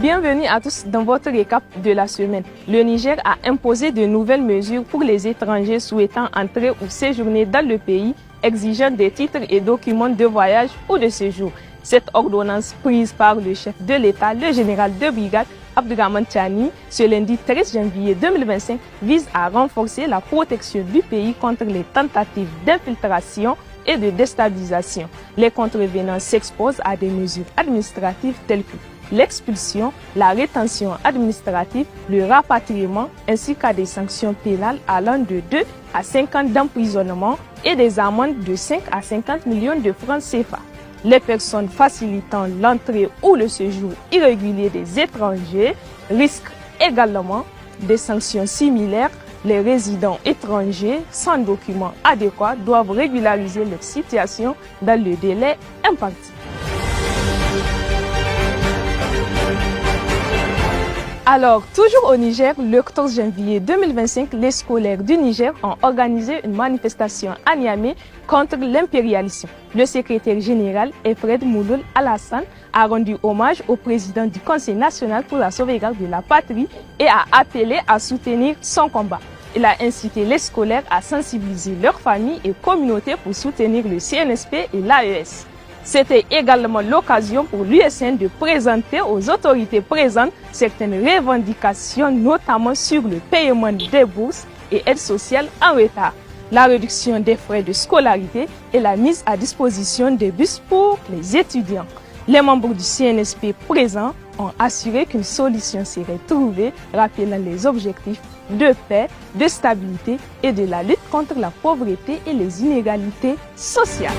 Bienvenue à tous dans votre récap de la semaine. Le Niger a imposé de nouvelles mesures pour les étrangers souhaitant entrer ou séjourner dans le pays, exigeant des titres et documents de voyage ou de séjour. Cette ordonnance prise par le chef de l'État, le général de brigade Abdourahmane Tchani, ce lundi 13 janvier 2025, vise à renforcer la protection du pays contre les tentatives d'infiltration et de déstabilisation. Les contrevenants s'exposent à des mesures administratives telles que l'expulsion, la rétention administrative, le rapatriement ainsi qu'à des sanctions pénales allant de 2 à 5 ans d'emprisonnement et des amendes de 5 à 50 millions de francs CFA. Les personnes facilitant l'entrée ou le séjour irrégulier des étrangers risquent également des sanctions similaires. Les résidents étrangers sans documents adéquats doivent régulariser leur situation dans le délai imparti. Alors, toujours au Niger, le 14 janvier 2025, les scolaires du Niger ont organisé une manifestation à Niamey contre l'impérialisme. Le secrétaire général, Efred Mouloul Alassane, a rendu hommage au président du Conseil national pour la sauvegarde de la patrie et a appelé à soutenir son combat. Il a incité les scolaires à sensibiliser leurs familles et communautés pour soutenir le CNSP et l'AES. C'était également l'occasion pour l'USN de présenter aux autorités présentes certaines revendications, notamment sur le paiement des bourses et aides sociales en retard, la réduction des frais de scolarité et la mise à disposition des bus pour les étudiants. Les membres du CNSP présents ont assuré qu'une solution serait trouvée, rappelant les objectifs de paix, de stabilité et de la lutte contre la pauvreté et les inégalités sociales.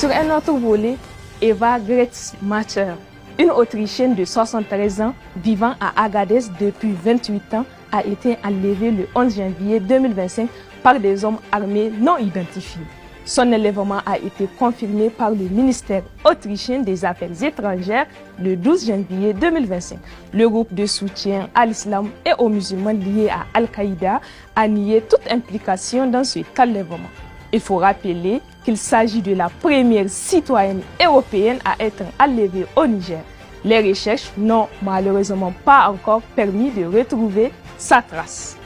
Sur un autre volet, Eva Gretzmacher, une Autrichienne de 73 ans vivant à Agadez depuis 28 ans, a été enlevée le 11 janvier 2025 par des hommes armés non identifiés. Son enlèvement a été confirmé par le ministère autrichien des Affaires étrangères le 12 janvier 2025. Le groupe de soutien à l'islam et aux musulmans liés à Al-Qaïda a nié toute implication dans cet enlèvement. Il faut rappeler qu'il s'agit de la première citoyenne européenne à être enlevée au Niger. Les recherches n'ont malheureusement pas encore permis de retrouver sa trace.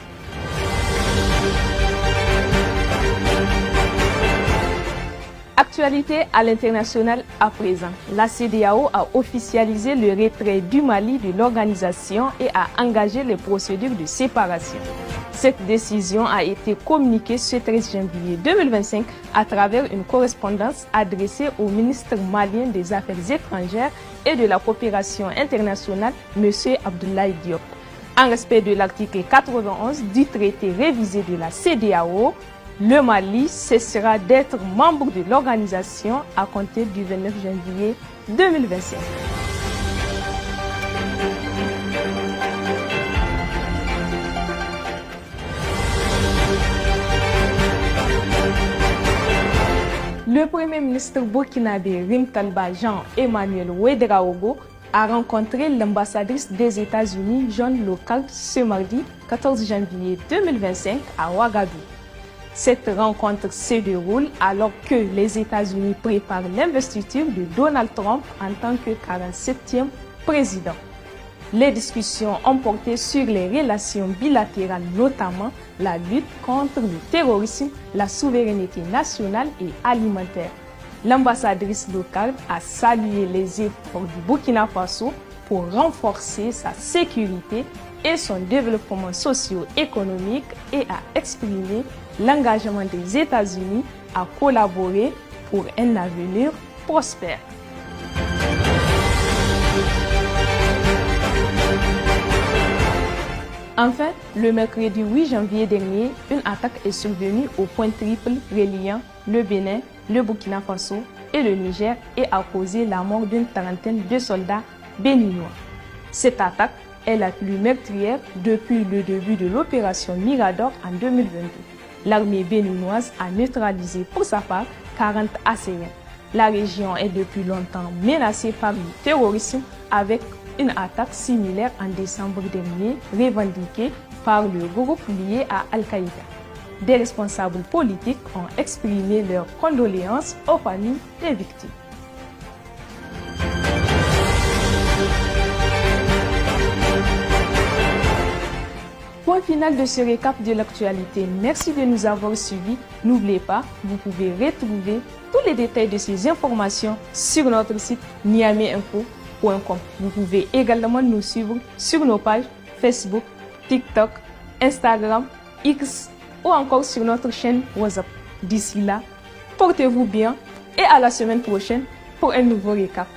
Actualité à l'international à présent. La CEDEAO a officialisé le retrait du Mali de l'organisation et a engagé les procédures de séparation. Cette décision a été communiquée ce 13 janvier 2025 à travers une correspondance adressée au ministre malien des Affaires étrangères et de la coopération internationale, M. Abdoulaye Diop. En respect de l'article 91 du traité révisé de la CEDEAO, le Mali cessera d'être membre de l'organisation à compter du 29 janvier 2025. Le Premier ministre burkinabé Rim Talba Jean-Emmanuel Ouédraogo a rencontré l'ambassadrice des États-Unis John Lockhart ce mardi 14 janvier 2025 à Ouagadougou. Cette rencontre se déroule alors que les États-Unis préparent l'investiture de Donald Trump en tant que 47e président. Les discussions ont porté sur les relations bilatérales, notamment la lutte contre le terrorisme, la souveraineté nationale et alimentaire. L'ambassadrice locale a salué les efforts du Burkina Faso pour renforcer sa sécurité et son développement socio-économique et a exprimé l'engagement des États-Unis à collaborer pour un avenir prospère. Enfin, le mercredi 8 janvier dernier, une attaque est survenue au point triple reliant le Bénin, le Burkina Faso et le Niger et a causé la mort d'une trentaine de soldats béninois. Cette attaque est la plus meurtrière depuis le début de l'opération Mirador en 2022. L'armée béninoise a neutralisé pour sa part 40 assaillants. La région est depuis longtemps menacée par le terrorisme avec une attaque similaire en décembre dernier revendiquée par le groupe lié à Al-Qaïda. Des responsables politiques ont exprimé leurs condoléances aux familles des victimes. Point final de ce récap de l'actualité. Merci de nous avoir suivis. N'oubliez pas, vous pouvez retrouver tous les détails de ces informations sur notre site niameyinfo.com. Vous pouvez également nous suivre sur nos pages Facebook, TikTok, Instagram, X ou encore sur notre chaîne WhatsApp. D'ici là, portez-vous bien et à la semaine prochaine pour un nouveau récap.